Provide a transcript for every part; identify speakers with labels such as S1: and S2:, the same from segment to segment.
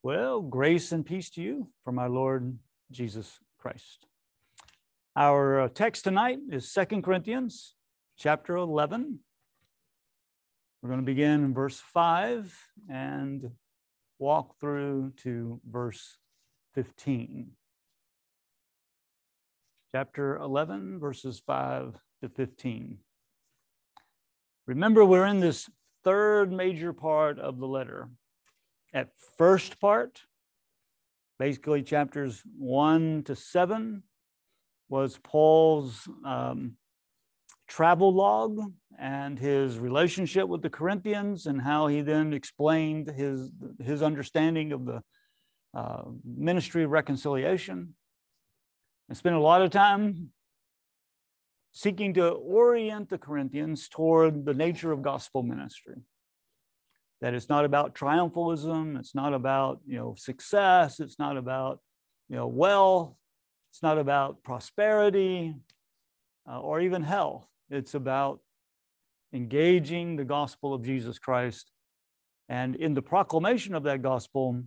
S1: Well, grace and peace to you from our Lord Jesus Christ. Our text tonight is 2 Corinthians chapter 11. We're going to begin in verse 5 and walk through to verse 15. Chapter 11, verses 5 to 15. Remember, we're in this third major part of the letter. At first part, basically chapters 1 to 7, was Paul's travel log and his relationship with the Corinthians, and how he then explained his understanding of the ministry of reconciliation. I spent a lot of time seeking to orient the Corinthians toward the nature of gospel ministry. That it's not about triumphalism, it's not about success, it's not about wealth, it's not about prosperity or even health. It's about engaging the gospel of Jesus Christ. And in the proclamation of that gospel,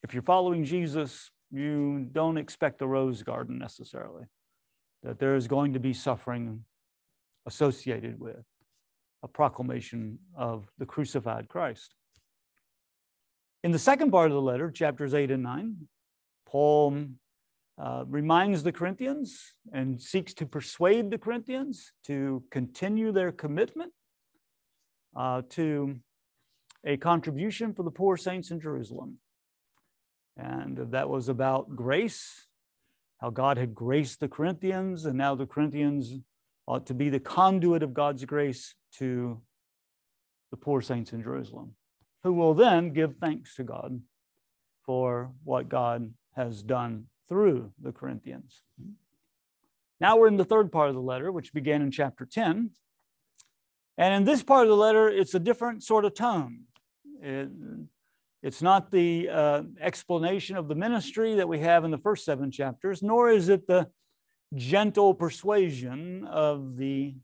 S1: if you're following Jesus, you don't expect a rose garden necessarily. That there is going to be suffering associated with a proclamation of the crucified Christ. In the second part of the letter, chapters 8 and 9, Paul reminds the Corinthians and seeks to persuade the Corinthians to continue their commitment to a contribution for the poor saints in Jerusalem. And that was about grace, how God had graced the Corinthians, and now the Corinthians ought to be the conduit of God's grace to the poor saints in Jerusalem, who will then give thanks to God for what God has done through the Corinthians. Now we're in the third part of the letter, which began in chapter 10. And in this part of the letter, it's a different sort of tone. It's not the explanation of the ministry that we have in the first 7 chapters, nor is it the gentle persuasion of the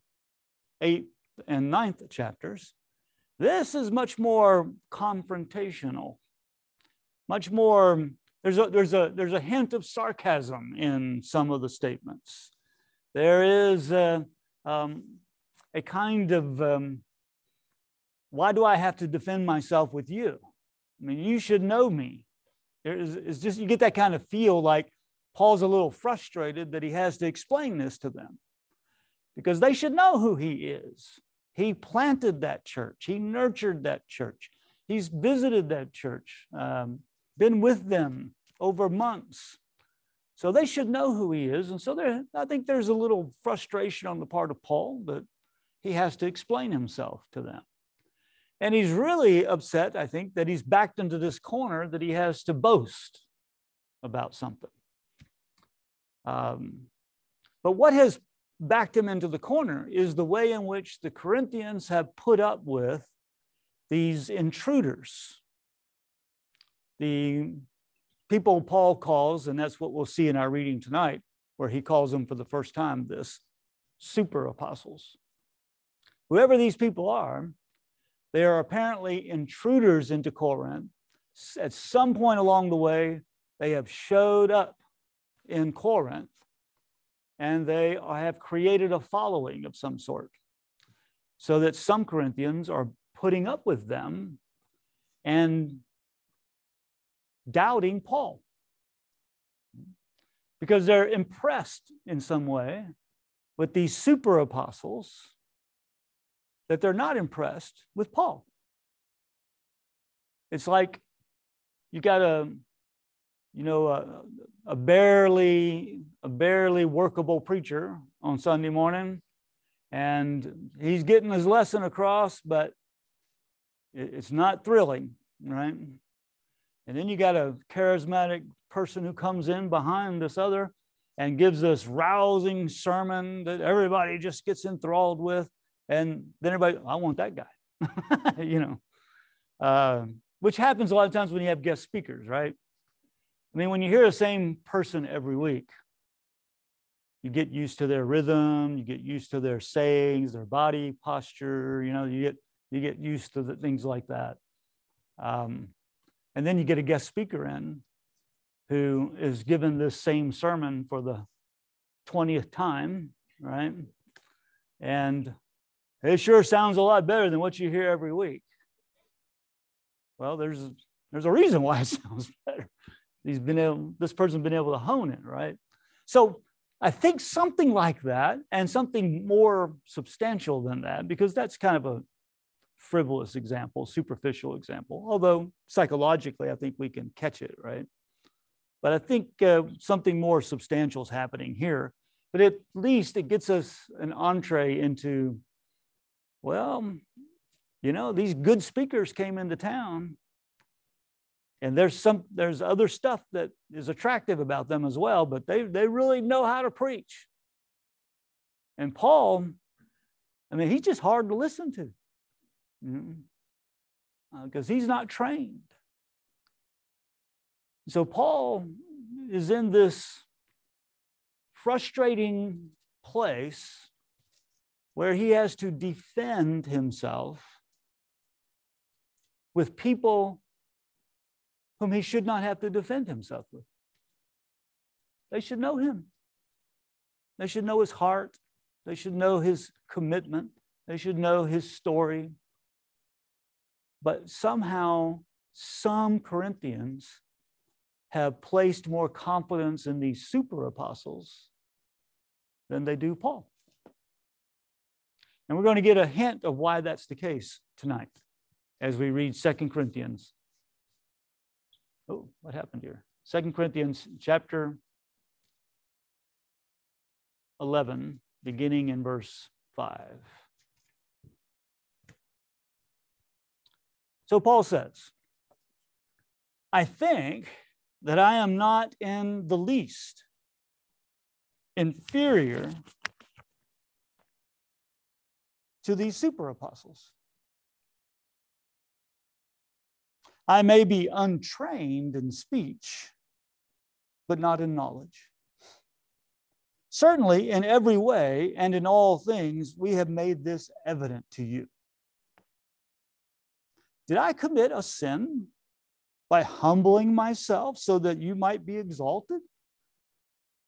S1: 8th and 9th chapters. This is much more confrontational, much more. There's a hint of sarcasm in some of the statements. There is a kind of why do I have to defend myself with you? I mean, you should know me. It's just, you get that kind of feel like Paul's a little frustrated that he has to explain this to them, because they should know who he is. He planted that church. He nurtured that church. He's visited that church, been with them over months. So they should know who he is. And so I think there's a little frustration on the part of Paul that he has to explain himself to them. And he's really upset, I think, that he's backed into this corner that he has to boast about something. But what has backed him into the corner is the way in which the Corinthians have put up with these intruders. The people Paul calls, and that's what we'll see in our reading tonight, where he calls them for the first time, this super apostles. Whoever these people are, they are apparently intruders into Corinth. At some point along the way, they have showed up in Corinth, and they have created a following of some sort, so that some Corinthians are putting up with them and doubting Paul, because they're impressed in some way with these super apostles, that they're not impressed with Paul. It's like you got a barely workable preacher on Sunday morning, and he's getting his lesson across, but it's not thrilling, right? And then you got a charismatic person who comes in behind this other and gives this rousing sermon that everybody just gets enthralled with. And then everybody, I want that guy, which happens a lot of times when you have guest speakers, right? I mean, when you hear the same person every week, you get used to their rhythm, you get used to their sayings, their body posture, you get used to the things like that. And then you get a guest speaker in who is given this same sermon for the 20th time, right? And it sure sounds a lot better than what you hear every week. Well, there's a reason why it sounds better. This person's been able to hone it, right? So I think something like that, and something more substantial than that, because that's kind of a frivolous example, superficial example, although psychologically I think we can catch it, right? But I think something more substantial is happening here. But at least it gets us an entree into, well, you know, these good speakers came into town, and there's other stuff that is attractive about them as well, but they really know how to preach. And Paul, I mean, he's just hard to listen to, because he's not trained. So Paul is in this frustrating place where he has to defend himself with people whom he should not have to defend himself with. They should know him. They should know his heart. They should know his commitment. They should know his story. But somehow, some Corinthians have placed more confidence in these super apostles than they do Paul. And we're going to get a hint of why that's the case tonight as we read 2 Corinthians. Oh, what happened here? 2 Corinthians chapter 11, beginning in verse 5. So Paul says, I think that I am not in the least inferior to these super apostles. I may be untrained in speech, but not in knowledge. Certainly, in every way and in all things, we have made this evident to you. Did I commit a sin by humbling myself so that you might be exalted?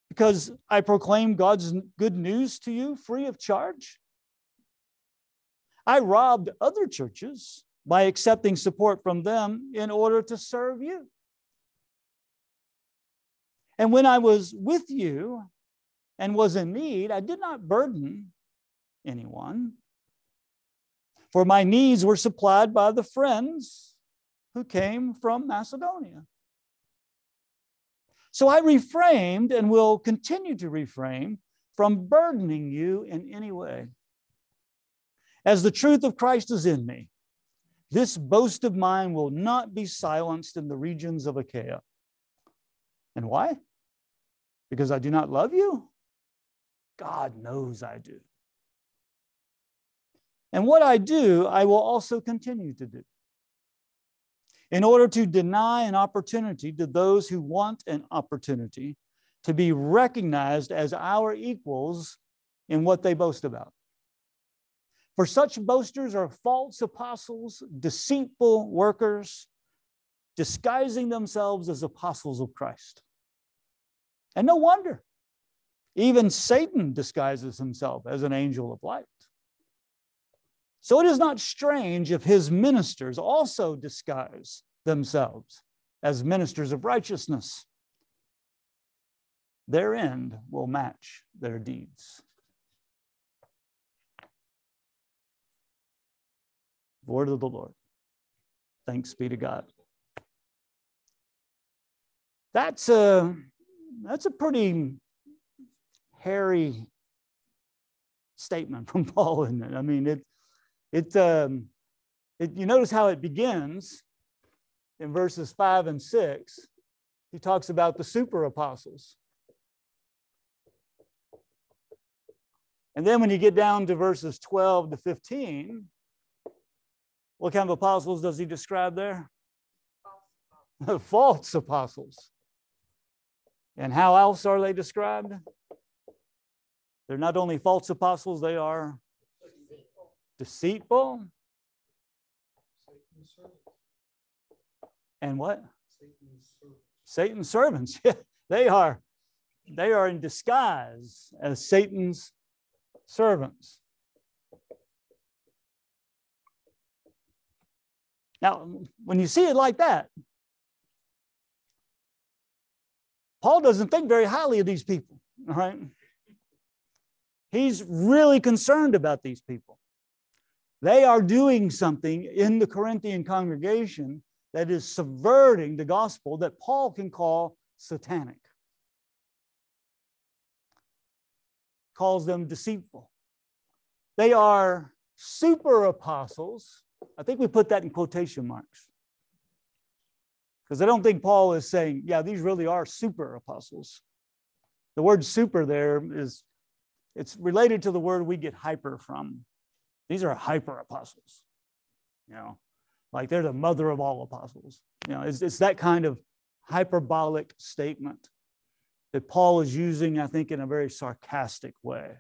S1: Because I proclaim God's good news to you free of charge? I robbed other churches by accepting support from them in order to serve you. And when I was with you and was in need, I did not burden anyone, for my needs were supplied by the friends who came from Macedonia. So I refrained and will continue to refrain from burdening you in any way. As the truth of Christ is in me, this boast of mine will not be silenced in the regions of Achaia. And why? Because I do not love you? God knows I do. And what I do, I will also continue to do, in order to deny an opportunity to those who want an opportunity to be recognized as our equals in what they boast about. For such boasters are false apostles, deceitful workers, disguising themselves as apostles of Christ. And no wonder, even Satan disguises himself as an angel of light. So it is not strange if his ministers also disguise themselves as ministers of righteousness. Their end will match their deeds. Word of the Lord. Thanks be to God. That's a pretty hairy statement from Paul, isn't it? I mean, you notice how it begins in verses 5 and 6. He talks about the super apostles. And then when you get down to verses 12 to 15, what kind of apostles does he describe there? False apostles. And how else are they described? They're not only false apostles, they are deceitful And what? Satan's servants. Yeah, they are in disguise as Satan's servants. Now, when you see it like that, Paul doesn't think very highly of these people, all right? He's really concerned about these people. They are doing something in the Corinthian congregation that is subverting the gospel that Paul can call satanic. Calls them deceitful. They are super apostles. I think we put that in quotation marks, because I don't think Paul is saying, yeah, these really are super apostles. The word super there it's related to the word we get hyper from. These are hyper apostles, like they're the mother of all apostles. It's that kind of hyperbolic statement that Paul is using, I think, in a very sarcastic way.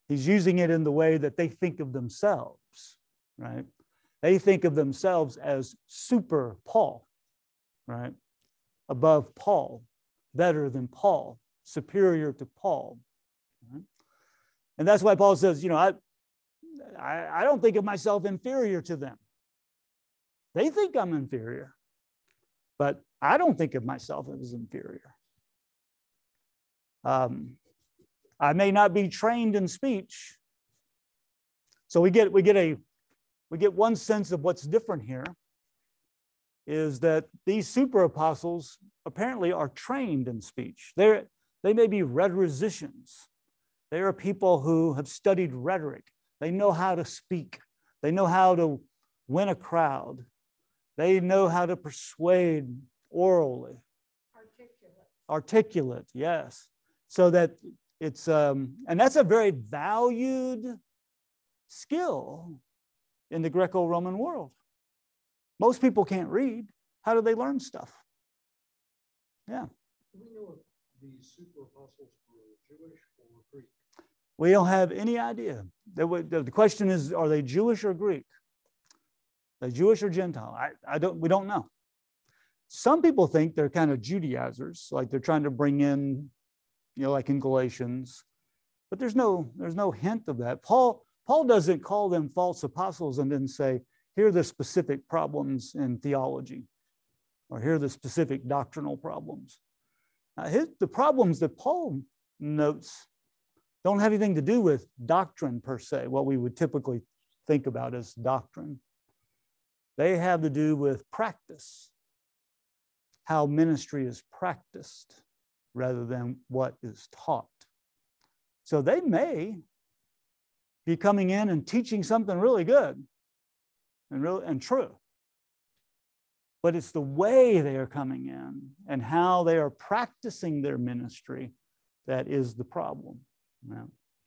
S1: He's using it in the way that they think of themselves, right? They think of themselves as super Paul, right? Above Paul, better than Paul, superior to Paul. Right? And that's why Paul says, I don't think of myself inferior to them. They think I'm inferior, but I don't think of myself as inferior. I may not be trained in speech. So we get one sense of what's different here is that these super apostles apparently are trained in speech. They may be rhetoricians. They are people who have studied rhetoric. They know how to speak. They know how to win a crowd. They know how to persuade orally. Articulate, yes. So that it's, and that's a very valued skill in the Greco-Roman world. Most people can't read. How do they learn stuff? Yeah.
S2: Do we know if the super apostles were Jewish or Greek?
S1: We don't have any idea. The question is, are they Jewish or Greek? Are they Jewish or Gentile? We don't know. Some people think they're kind of Judaizers, like they're trying to bring in, like in Galatians, but there's no hint of that. Paul doesn't call them false apostles and then say, here are the specific problems in theology, or here are the specific doctrinal problems. The problems that Paul notes don't have anything to do with doctrine per se, what we would typically think about as doctrine. They have to do with practice, how ministry is practiced rather than what is taught. So they may be coming in and teaching something really good and true. But it's the way they are coming in and how they are practicing their ministry that is the problem.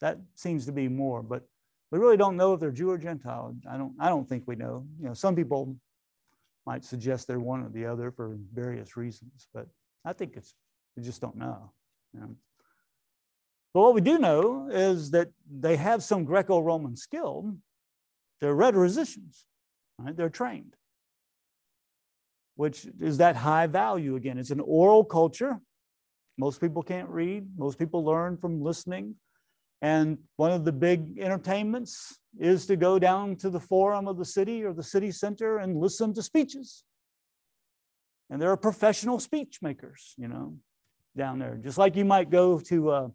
S1: That seems to be more, but we really don't know if they're Jew or Gentile. I don't think we know. Some people might suggest they're one or the other for various reasons, but I think we just don't know. But what we do know is that they have some Greco-Roman skill. They're rhetoricians, right? They're trained, which is that high value again. It's an oral culture. Most people can't read. Most people learn from listening. And one of the big entertainments is to go down to the forum of the city or the city center and listen to speeches. And there are professional speech makers, down there. Just like you might go to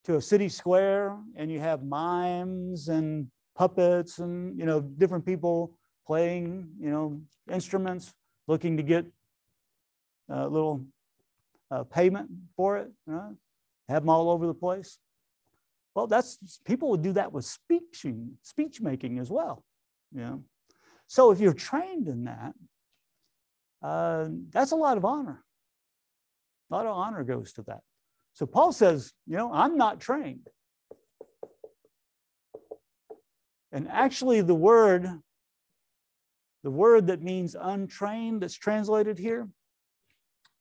S1: a city square and you have mimes and puppets and, different people playing, instruments, looking to get a little payment for it, have them all over the place. Well, people would do that with speech making as well. So if you're trained in that, that's a lot of honor. A lot of honor goes to that. So Paul says, I'm not trained. And actually the word that means untrained that's translated here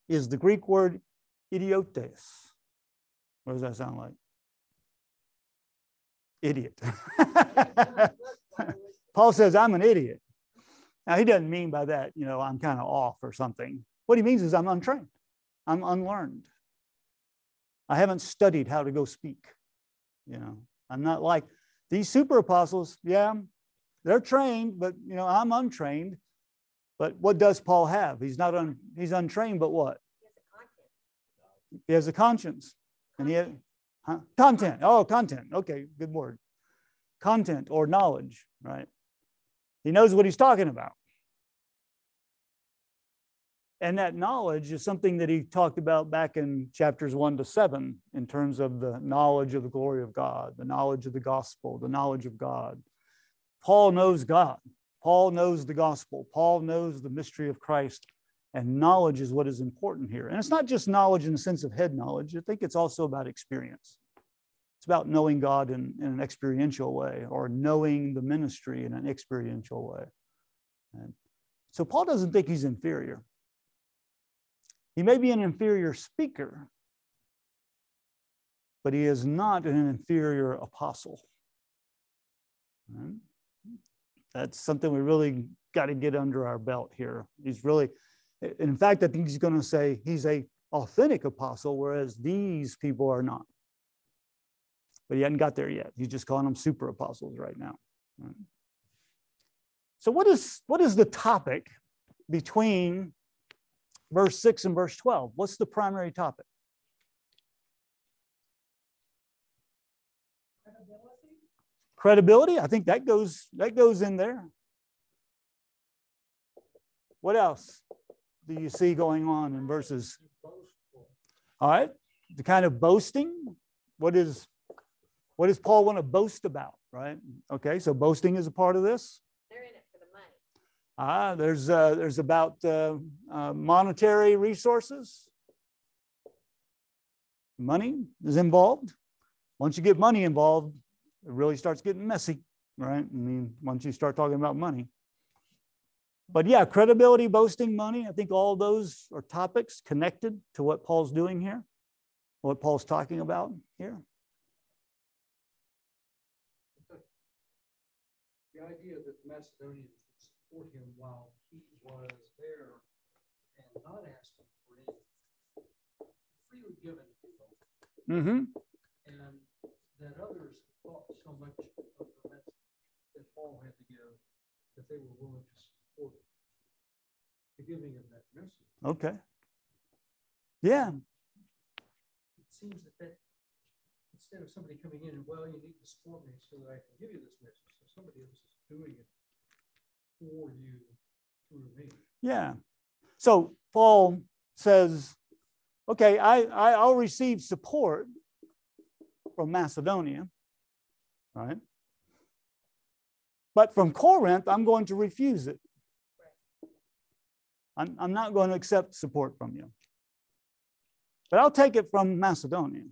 S1: is the Greek word idiotes. What does that sound like? Idiot. Paul says, I'm an idiot. Now, he doesn't mean by that, I'm kind of off or something. What he means is I'm untrained. I'm unlearned. I haven't studied how to go speak. I'm not like these super apostles. Yeah, they're trained, but I'm untrained. But what does Paul have? He's untrained, but what? He has a conscience. And he had content. Oh, content. Okay, good word. Content or knowledge, right? He knows what he's talking about. And that knowledge is something that he talked about back in chapters 1 to 7 in terms of the knowledge of the glory of God, the knowledge of the gospel, the knowledge of God. Paul knows God. Paul knows the gospel. Paul knows the mystery of Christ. And knowledge is what is important here. And it's not just knowledge in the sense of head knowledge. I think it's also about experience. It's about knowing God in an experiential way, or knowing the ministry in an experiential way. And so Paul doesn't think he's inferior. He may be an inferior speaker, but he is not an inferior apostle. Right? That's something we really got to get under our belt here. He's really, in fact, I think he's going to say he's an authentic apostle, whereas these people are not. But he hadn't got there yet. He's just calling them super apostles right now. Right? So what is the topic between verse 6 and verse 12? What's the primary topic? Credibility. I think that goes in there. What else do you see going on in verses? All right, the kind of boasting. What does Paul want to boast about? Right. Okay, so boasting is a part of this.
S3: They're in it for the money.
S1: There's about monetary resources. Money is involved. Once you get money involved, it really starts getting messy, right? I mean, once you start talking about money. But yeah, credibility, boasting, money, I think all those are topics connected to what Paul's doing here, what Paul's talking about here.
S2: The idea that the Macedonians would support him while he was there and not asking for anything, freely given, if you will.
S1: Mm-hmm.
S2: And that others thought so much of the message that Paul had to give that they were willing to support the giving of that message.
S1: Okay. Yeah.
S2: It seems that instead of somebody coming in and, well, you need to support me so that I can give you this message, so somebody else is doing it for you through me.
S1: Yeah. So Paul says, okay, I'll receive support from Macedonia, right? But from Corinth, I'm going to refuse it. I'm not going to accept support from you. But I'll take it from Macedonia.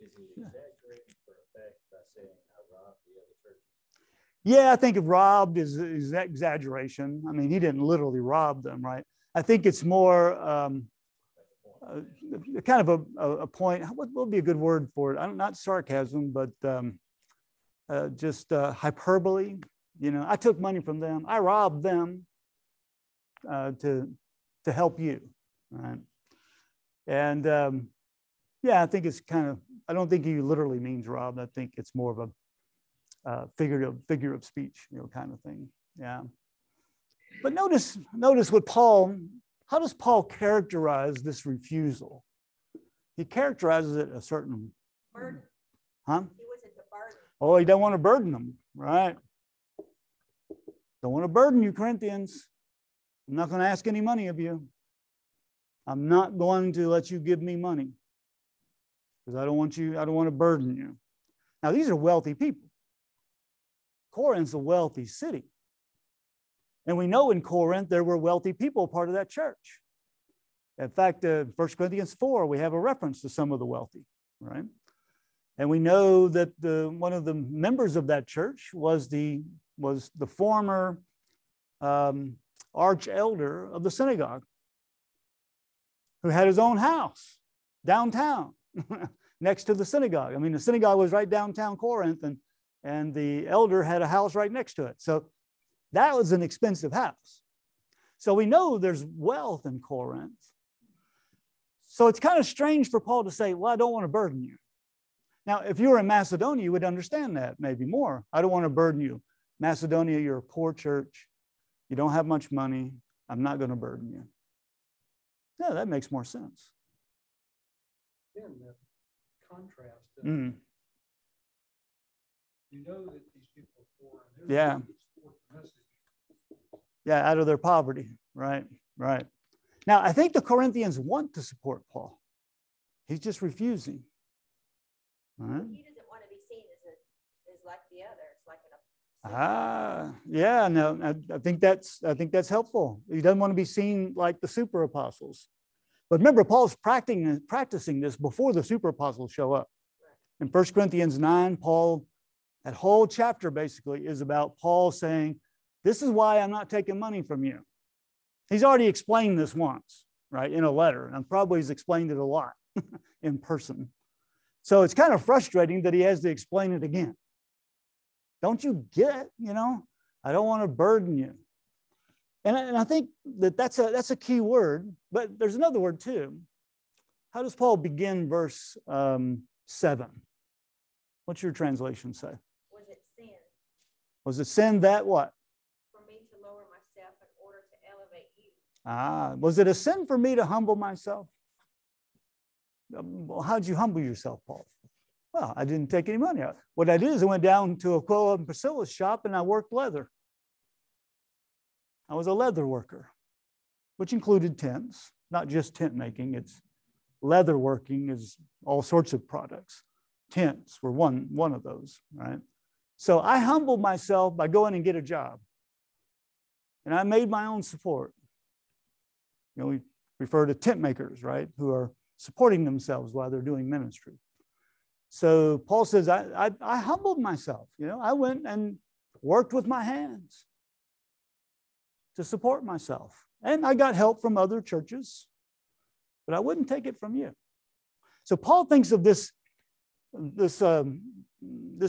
S4: Is he exaggerating for effect by saying I robbed the other churches?
S1: Yeah, I think robbed is exaggeration. I mean, he didn't literally rob them, right? I think it's more kind of a point. What would be a good word for it? Not sarcasm, but just hyperbole. I took money from them. I robbed them to help you, right? And yeah, I think it's kind of. I don't think he literally means robbed. I think it's more of a figure of speech, kind of thing. Yeah. But notice what Paul. How does Paul characterize this refusal? He characterizes it a certain
S3: Burden.
S1: Huh?
S3: He wasn't a burden.
S1: Oh, he don't want to burden them, right? Don't want to burden you, Corinthians. I'm not going to ask any money of you. I'm not going to let you give me money because I don't want to burden you. Now, these are wealthy people. Corinth's a wealthy city. And we know in Corinth, there were wealthy people part of that church. In fact, 1 Corinthians 4, we have a reference to some of the wealthy, right? And we know that one of the members of that church was the former arch elder of the synagogue, who had his own house downtown next to the synagogue. I mean, the synagogue was right downtown Corinth, and the elder had a house right next to it. So That was an expensive house. So we know there's wealth in Corinth. So it's kind of strange for Paul to say, well, I don't want to burden you. Now, if you were in Macedonia, you would understand that maybe more. I don't want to burden you. Macedonia, you're a poor church. You don't have much money. I'm not going to burden you. Yeah, that makes more sense.
S2: Again, the contrast.
S1: Mm.
S2: You know that these people are poor. And they're
S1: Yeah.
S2: trying to support the message.
S1: Yeah, out of their poverty. Right, right. Now, I think the Corinthians want to support Paul. He's just refusing. All right.
S3: He doesn't want to be seen as like the other. It's like
S1: Yeah, no, I think that's helpful. He doesn't want to be seen like the super apostles. But remember, Paul's practicing this before the super apostles show up. In 1 Corinthians 9, Paul, that whole chapter basically is about Paul saying, this is why I'm not taking money from you. He's already explained this once, right, in a letter, and probably he's explained it a lot in person. So it's kind of frustrating that he has to explain it again. Don't you get, I don't want to burden you. And I think that's a key word, but there's another word too. How does Paul begin verse 7? What's your translation say?
S3: Was it sin
S1: Was it sin that what?
S3: for me to lower myself in order to elevate you?
S1: Was it a sin for me to humble myself? Well, how'd you humble yourself, Paul? Well, I didn't take any money out. What I did is I went down to Aquila and Priscilla's shop and I worked leather. I was a leather worker, which included tents, not just tent making. It's leather working is all sorts of products. Tents were one of those, right? So I humbled myself by going and get a job. And I made my own support. We refer to tent makers, right, who are supporting themselves while they're doing ministry. So Paul says, I humbled myself. I went and worked with my hands to support myself. And I got help from other churches, but I wouldn't take it from you. So Paul thinks of this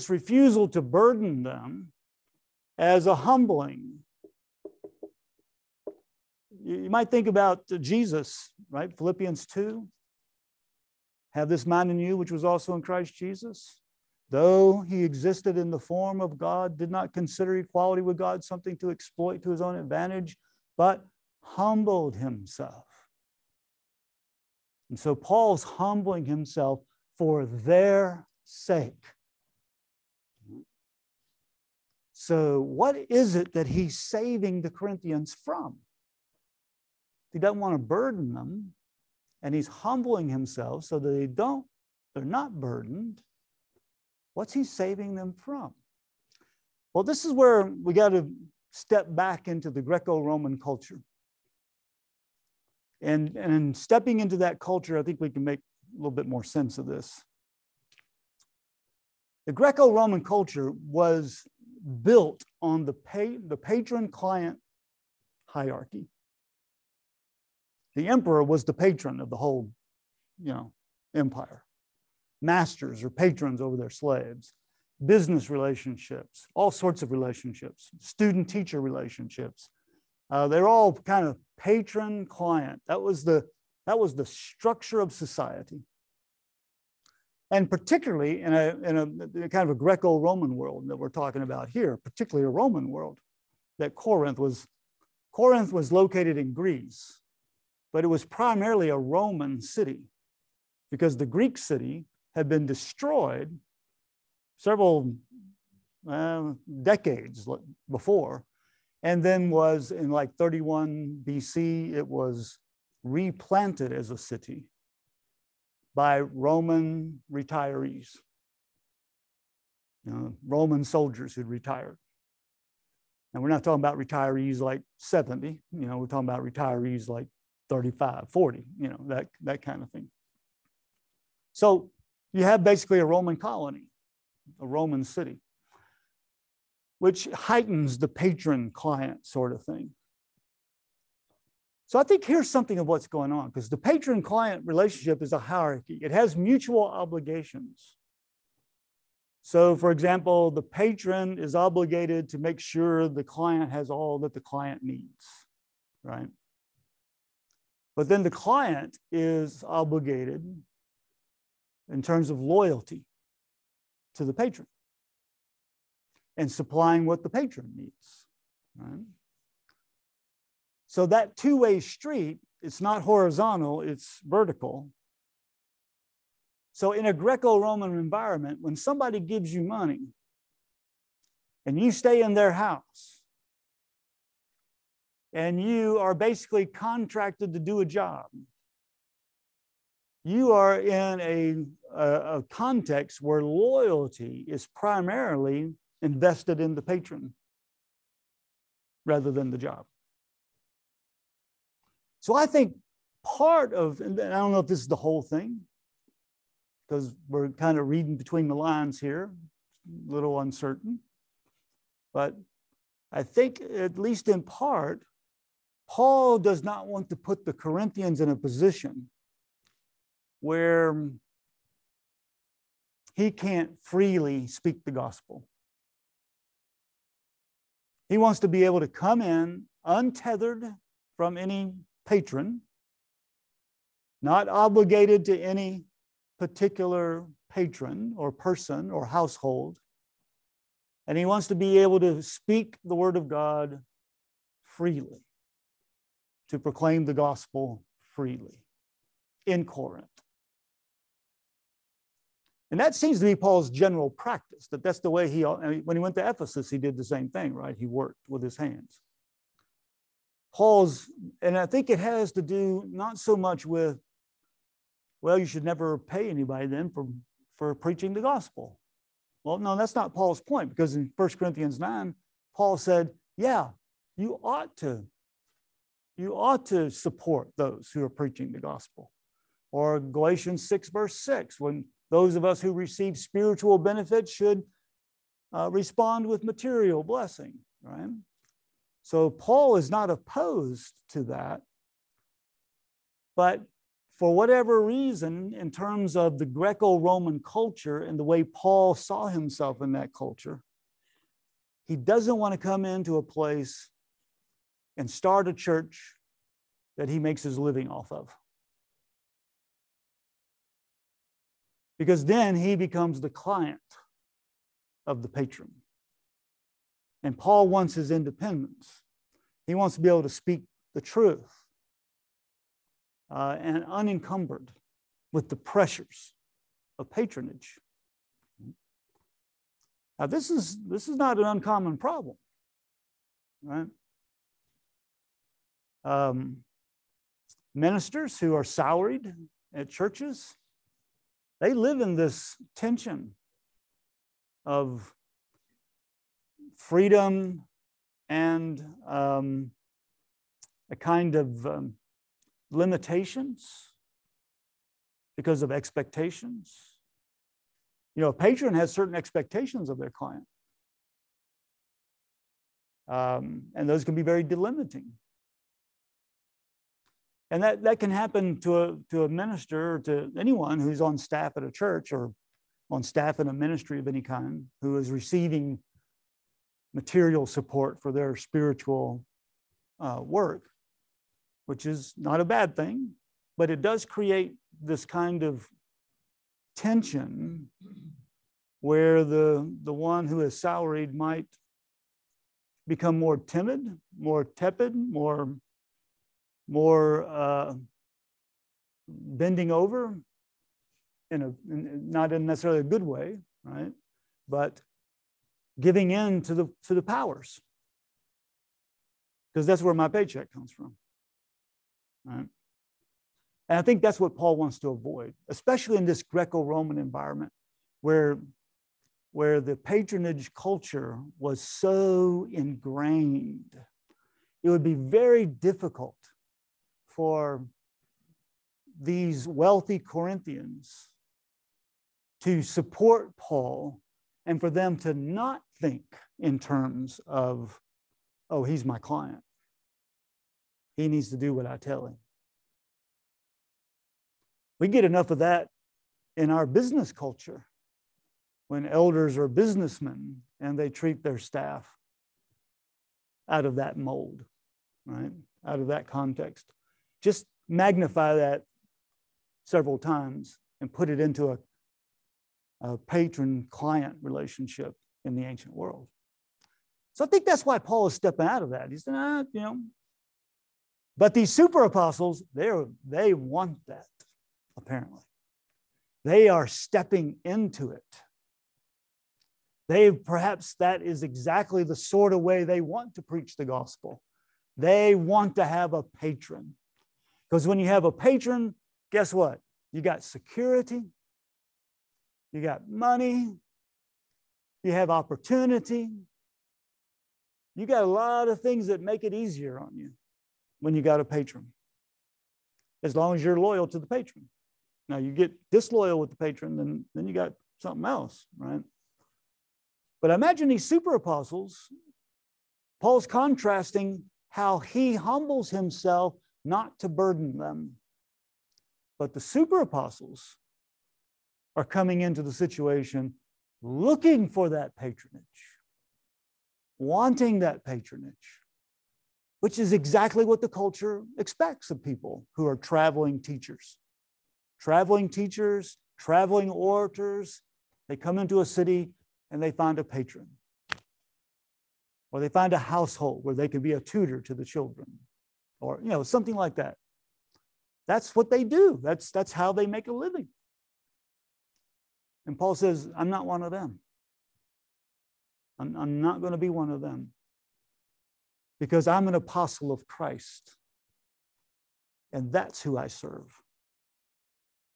S1: refusal to burden them as a humbling. You might think about Jesus, right? Philippians 2. Have this mind in you, which was also in Christ Jesus. Though he existed in the form of God, did not consider equality with God something to exploit to his own advantage, but humbled himself. And so Paul's humbling himself for their sake. So what is it that he's saving the Corinthians from? He doesn't want to burden them, and he's humbling himself so that they're not burdened. What's he saving them from? Well, this is where we got to step back into the Greco-Roman culture. And in stepping into that culture, I think we can make a little bit more sense of this. The Greco-Roman culture was built on the patron-client hierarchy. The emperor was the patron of the whole, empire. Masters or patrons over their slaves. Business relationships, all sorts of relationships, student-teacher relationships. They're all kind of patron-client. That was the structure of society. And particularly in a kind of a Greco-Roman world that we're talking about here, particularly a Roman world, that Corinth was located in Greece, but it was primarily a Roman city because the Greek city had been destroyed several decades before, and then was in like 31 BC, it was replanted as a city by Roman retirees, Roman soldiers who'd retired. And we're not talking about retirees like 70, we're talking about retirees like 35, 40, that kind of thing. So you have basically a Roman colony, a Roman city, which heightens the patron-client sort of thing. So I think here's something of what's going on, because the patron-client relationship is a hierarchy. It has mutual obligations. So, for example, the patron is obligated to make sure the client has all that the client needs, right? But then the client is obligated in terms of loyalty to the patron and supplying what the patron needs, right? So that two-way street, it's not horizontal, it's vertical. So in a Greco-Roman environment, when somebody gives you money and you stay in their house and you are basically contracted to do a job, you are in a context where loyalty is primarily invested in the patron rather than the job. So I think part of, and I don't know if this is the whole thing, because we're kind of reading between the lines here, a little uncertain. But I think, at least in part, Paul does not want to put the Corinthians in a position where he can't freely speak the gospel. He wants to be able to come in untethered from any patron, not obligated to any particular patron or person or household. And he wants to be able to speak the word of God freely, to proclaim the gospel freely in Corinth. And that seems to be Paul's general practice, that's the way when he went to Ephesus, he did the same thing, right? He worked with his hands. And I think it has to do not so much with, well, you should never pay anybody then for preaching the gospel. Well, no, that's not Paul's point, because in 1 Corinthians 9, Paul said, yeah, you ought to support those who are preaching the gospel. Or Galatians 6, verse 6, when those of us who receive spiritual benefits should respond with material blessing, right? So Paul is not opposed to that, but for whatever reason, in terms of the Greco-Roman culture and the way Paul saw himself in that culture, he doesn't want to come into a place and start a church that he makes his living off of. Because then he becomes the client of the patron. And Paul wants his independence. He wants to be able to speak the truth. And unencumbered with the pressures of patronage. Now, this is not an uncommon problem, right? Ministers who are salaried at churches, they live in this tension of freedom and a kind of limitations because of expectations. You know, a patron has certain expectations of their client. And those can be very delimiting. And that can happen to a minister or to anyone who's on staff at a church or on staff in a ministry of any kind who is receiving material support for their spiritual work, which is not a bad thing, but it does create this kind of tension where the one who is salaried might become more timid, more tepid, more bending over not in necessarily a good way, right? But giving in to the powers, because that's where my paycheck comes from. Right? And I think that's what Paul wants to avoid, especially in this Greco-Roman environment where the patronage culture was so ingrained. It would be very difficult for these wealthy Corinthians to support Paul and for them to not think in terms of, oh, he's my client. He needs to do what I tell him. We get enough of that in our business culture. when elders are businessmen and they treat their staff out of that mold, right? Out of that context. Just magnify that several times and put it into a patron-client relationship in the ancient world. So I think that's why Paul is stepping out of that. He said, but these super apostles, they want that, apparently. They are stepping into it. Perhaps that is exactly the sort of way they want to preach the gospel. They want to have a patron. Because when you have a patron, guess what? You got security, you got money, you have opportunity. You got a lot of things that make it easier on you when you got a patron, as long as you're loyal to the patron. Now, you get disloyal with the patron, then you got something else, right? But imagine these super apostles. Paul's contrasting how he humbles himself not to burden them. But the super apostles are coming into the situation looking for that patronage, wanting that patronage, which is exactly what the culture expects of people who are traveling teachers. Traveling teachers, traveling orators, they come into a city and they find a patron. Or they find a household where they can be a tutor to the children. Or, something like that. That's what they do. That's how they make a living. And Paul says, I'm not one of them. I'm not going to be one of them. Because I'm an apostle of Christ. And that's who I serve.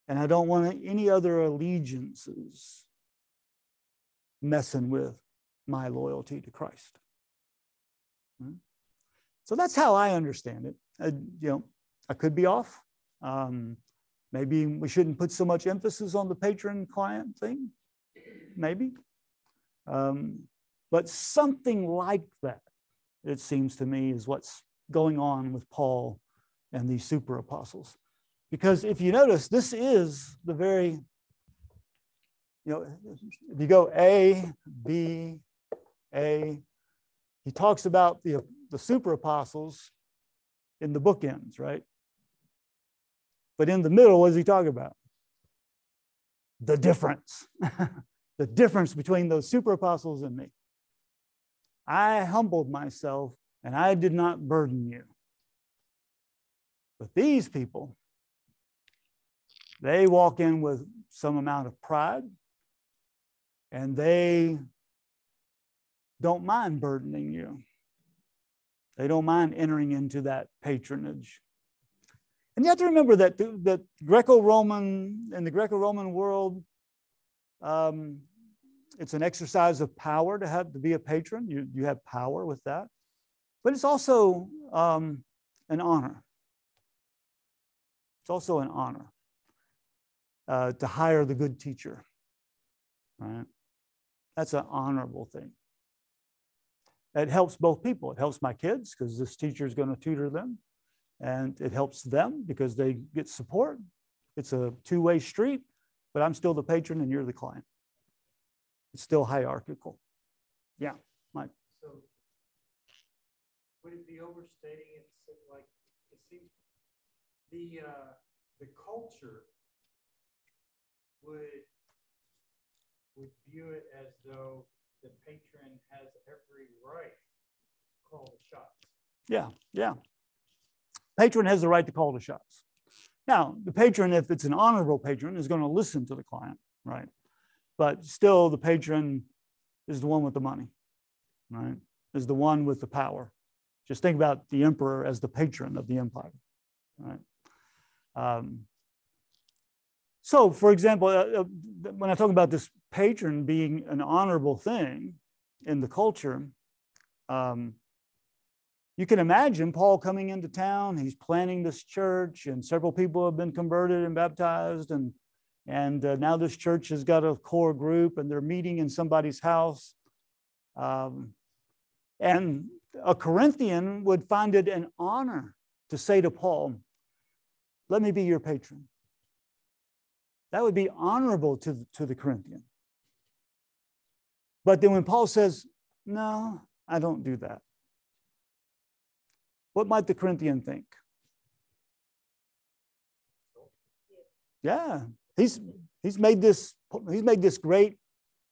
S1: And I don't want any other allegiances messing with my loyalty to Christ. So that's how I understand it. I could be off. Maybe we shouldn't put so much emphasis on the patron-client thing. Maybe. But something like that, it seems to me, is what's going on with Paul and these super apostles. Because if you notice, this is the very, if you go A, B, A, he talks about the super apostles in the bookends, right? But in the middle, what does he talk about? The difference. The difference between those super apostles and me. I humbled myself and I did not burden you. But these people, they walk in with some amount of pride and they don't mind burdening you. They don't mind entering into that patronage. And you have to remember that in the Greco-Roman world, it's an exercise of power to be a patron. You have power with that. But it's also an honor. It's also an honor to hire the good teacher. Right? That's an honorable thing. It helps both people. It helps my kids because this teacher is going to tutor them. And it helps them because they get support. It's a two-way street, but I'm still the patron and you're the client. It's still hierarchical. Yeah, Mike.
S2: So would it be overstating it? Like it seems the culture would view it as though the patron has every right to call the shots.
S1: Yeah. Patron has the right to call the shots. Now, the patron, if it's an honorable patron, is going to listen to the client, right? But still, the patron is the one with the money, right? Is the one with the power. Just think about the emperor as the patron of the empire, right? So, for example, when I talk about this patron being an honorable thing in the culture, you can imagine Paul coming into town. He's planning this church, and several people have been converted and baptized, and now this church has got a core group, and they're meeting in somebody's house. And a Corinthian would find it an honor to say to Paul, "Let me be your patron." That would be honorable to the Corinthian. But then when Paul says, no, I don't do that, what might the Corinthian think? Yeah, he's made this great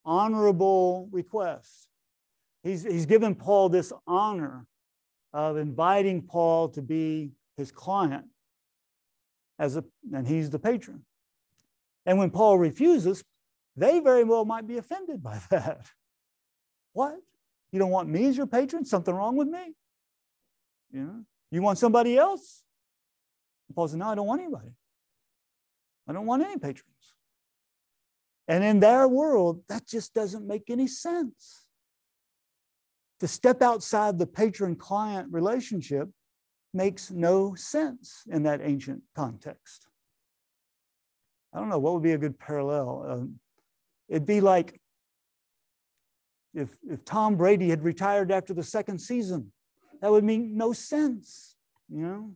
S1: honorable request. He's given Paul this honor of inviting Paul to be his client and he's the patron. And when Paul refuses, they very well might be offended by that. What? You don't want me as your patron? Something wrong with me? You know? You want somebody else? And Paul said, no, I don't want anybody. I don't want any patrons. And in their world, that just doesn't make any sense. To step outside the patron-client relationship makes no sense in that ancient context. I don't know, what would be a good parallel? It'd be like if Tom Brady had retired after the second season. That would make no sense, you know?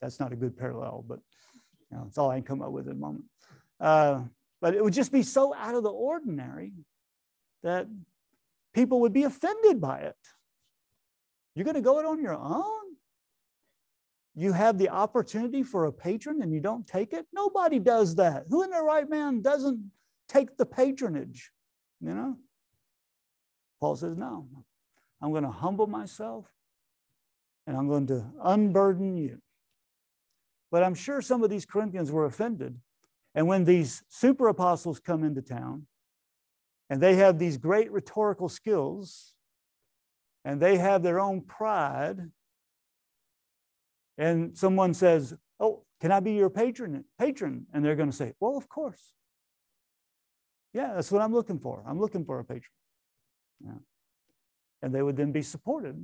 S1: That's not a good parallel, but you know, it's all I can come up with at the moment. But it would just be so out of the ordinary that people would be offended by it. You're going to go it on your own? You have the opportunity for a patron and you don't take it? Nobody does that. Who in their right mind doesn't take the patronage? You know? Paul says, no, I'm going to humble myself and I'm going to unburden you. But I'm sure some of these Corinthians were offended. And when these super apostles come into town and they have these great rhetorical skills and they have their own pride, and someone says, oh, can I be your patron? And they're going to say, well, of course. Yeah, that's what I'm looking for. I'm looking for a patron. Yeah. And they would then be supported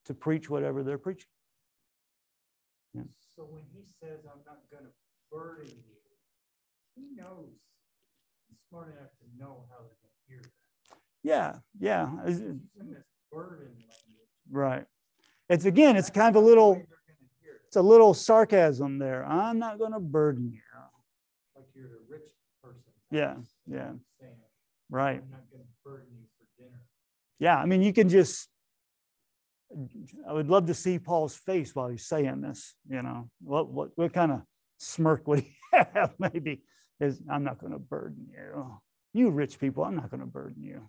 S1: to preach whatever they're preaching. Yeah.
S5: So when he says, I'm not going to burden you, he knows, he's smart enough to know how they're going to hear that.
S1: Yeah, yeah.
S5: He's in this burden language.
S1: Right. It's again, it's kind of a little, it's a little sarcasm there. I'm not going to burden you.
S5: Like you're a rich person.
S1: Yeah, yeah.
S5: Saying,
S1: right.
S5: I'm not going to burden you for dinner.
S1: Yeah, I mean, you can just, I would love to see Paul's face while he's saying this, you know. What kind of smirk would he have maybe? Is, I'm not going to burden you. You rich people, I'm not going to burden you.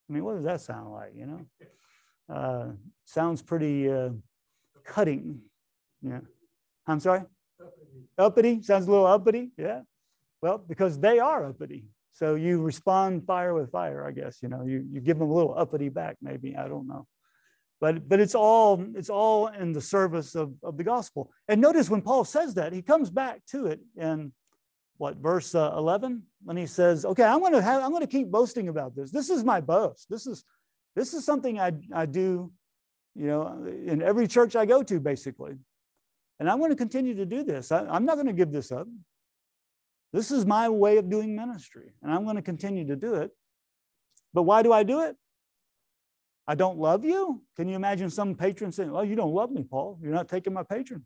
S1: I mean, what does that sound like, you know? Sounds pretty cutting. Yeah. I'm sorry? Uppity. Sounds a little uppity. Yeah. Well, because they are uppity. So you respond fire with fire, I guess. You know, you give them a little uppity back, maybe. I don't know. But it's all in the service of the gospel. And notice when Paul says that, he comes back to it in what, verse 11, when he says, okay, I'm going to keep boasting about this. This is my boast. This is something I do, you know, in every church I go to, basically. And I'm going to continue to do this. I'm not going to give this up. This is my way of doing ministry, and I'm going to continue to do it. But why do I do it? I don't love you? Can you imagine some patron saying, well, you don't love me, Paul. You're not taking my patronage.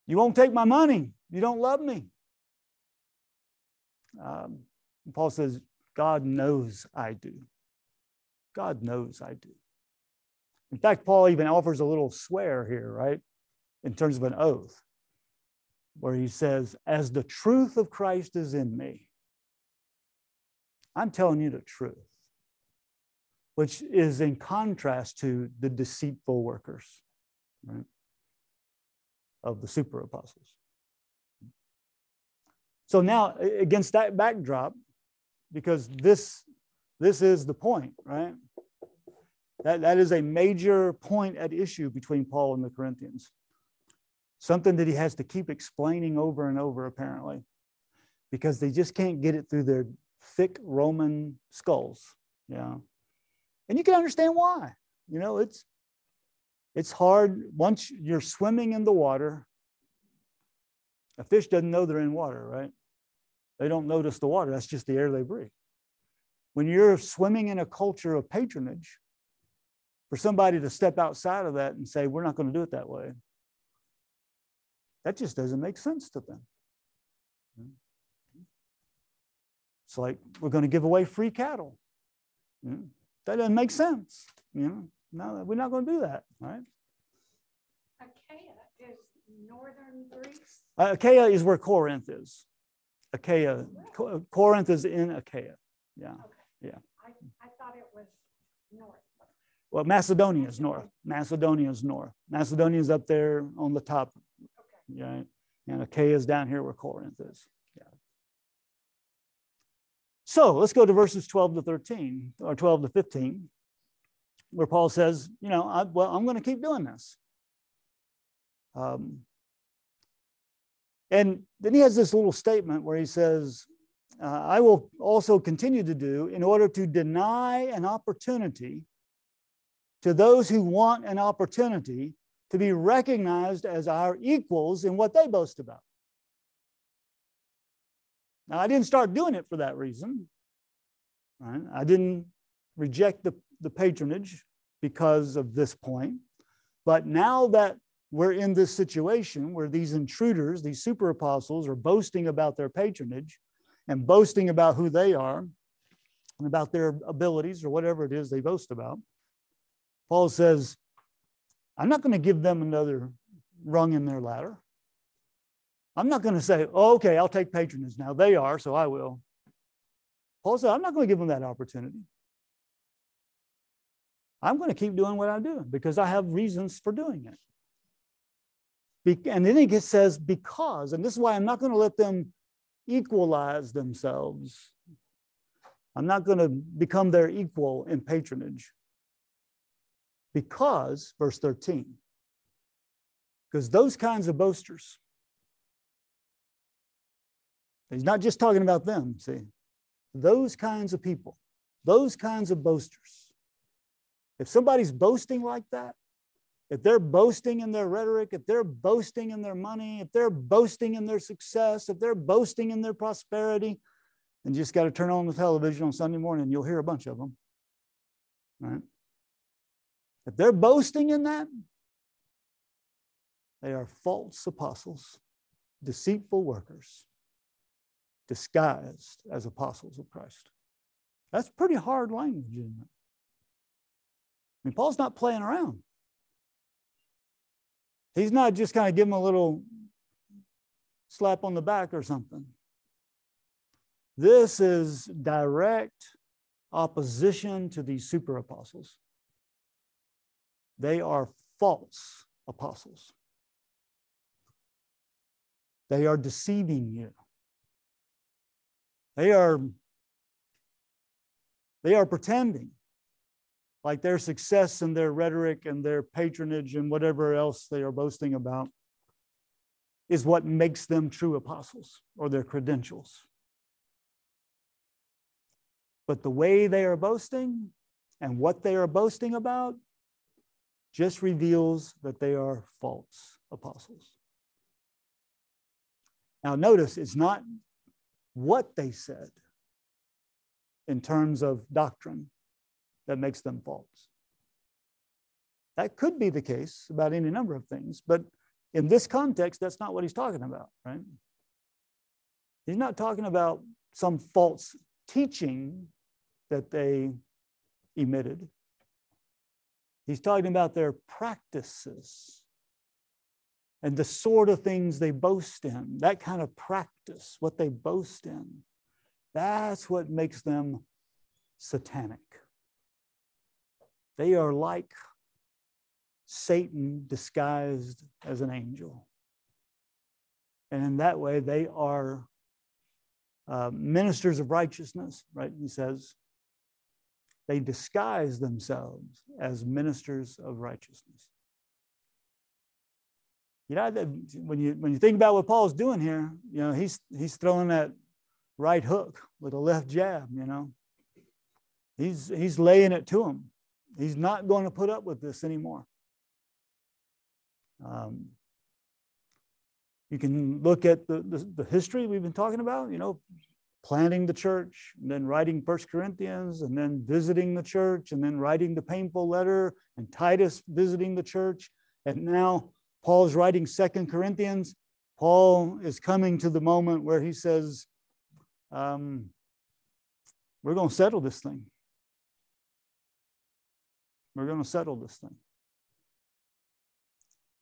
S1: You won't take my money. You don't love me. Paul says, God knows I do. God knows I do. In fact, Paul even offers a little swear here, right? In terms of an oath, where he says, as the truth of Christ is in me, I'm telling you the truth, which is in contrast to the deceitful workers, right, of the super apostles. So now, against that backdrop, because this is the point, right? That is a major point at issue between Paul and the Corinthians. Something that he has to keep explaining over and over, apparently, because they just can't get it through their thick Roman skulls. Yeah. And you can understand why. You know, it's hard. Once you're swimming in the water, a fish doesn't know they're in water, right? They don't notice the water. That's just the air they breathe. When you're swimming in a culture of patronage, for somebody to step outside of that and say, we're not going to do it that way, that just doesn't make sense to them. It's like we're going to give away free cattle. That doesn't make sense. No, we're not going to do that, right?
S6: Achaia is northern Greece.
S1: Achaia is where Corinth is. Achaia, Corinth is in Achaia. Yeah,
S6: Okay.
S1: yeah.
S6: I thought it was north.
S1: Well, Macedonia is north. Macedonia is north. Macedonia is up there on the top.
S6: Okay.
S1: Right? And Achaia is down here where Corinth is. Yeah. So let's go to verses 12 to 13 or 12 to 15, where Paul says, I'm going to keep doing this. And then he has this little statement where he says, I will also continue to do in order to deny an opportunity to those who want an opportunity to be recognized as our equals in what they boast about. Now, I didn't start doing it for that reason. Right? I didn't reject the patronage because of this point. But now that we're in this situation where these intruders, these super apostles, are boasting about their patronage and boasting about who they are and about their abilities or whatever it is they boast about, Paul says, I'm not going to give them another rung in their ladder. I'm not going to say, oh, okay, I'll take patronage now. They are, so I will. Paul said, I'm not going to give them that opportunity. I'm going to keep doing what I'm doing because I have reasons for doing it. And then he says, because, and this is why I'm not going to let them equalize themselves. I'm not going to become their equal in patronage. Because, verse 13, because those kinds of boasters, he's not just talking about them, see, those kinds of people, those kinds of boasters, if somebody's boasting like that, if they're boasting in their rhetoric, if they're boasting in their money, if they're boasting in their success, if they're boasting in their prosperity, and you just got to turn on the television on Sunday morning and you'll hear a bunch of them, right? If they're boasting in that, they are false apostles, deceitful workers, disguised as apostles of Christ. That's pretty hard language, isn't it? I mean, Paul's not playing around. He's not just kind of giving a little slap on the back or something. This is direct opposition to these super apostles. They are false apostles. They are deceiving you. They are pretending like their success and their rhetoric and their patronage and whatever else they are boasting about is what makes them true apostles or their credentials. But the way they are boasting and what they are boasting about just reveals that they are false apostles. Now notice, it's not what they said in terms of doctrine that makes them false. That could be the case about any number of things, but in this context, that's not what he's talking about, right? He's not talking about some false teaching that they emitted. He's talking about their practices and the sort of things they boast in, that kind of practice, what they boast in. That's what makes them satanic. They are like Satan disguised as an angel. And in that way, they are ministers of righteousness, right? He says, they disguise themselves as ministers of righteousness. You know, when you think about what Paul's doing here, you know, he's throwing that right hook with a left jab, you know. He's laying it to him. He's not going to put up with this anymore. You can look at the history we've been talking about, you know, planting the church, and then writing 1 Corinthians, and then visiting the church, and then writing the painful letter, and Titus visiting the church. And now Paul's writing 2 Corinthians. Paul is coming to the moment where he says, We're going to settle this thing. We're going to settle this thing.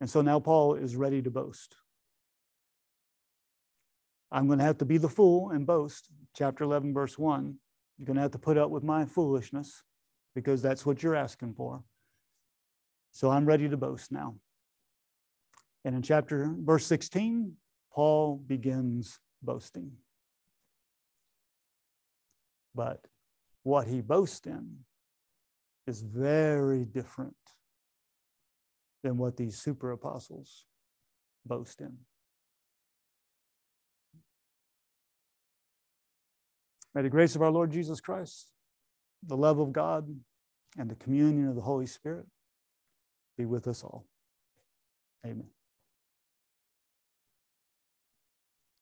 S1: And so now Paul is ready to boast. I'm going to have to be the fool and boast. Chapter 11, verse 1. You're going to have to put up with my foolishness because that's what you're asking for. So I'm ready to boast now. And in verse 16, Paul begins boasting. But what he boasts in is very different than what these super apostles boast in. May the grace of our Lord Jesus Christ, the love of God, and the communion of the Holy Spirit be with us all. Amen.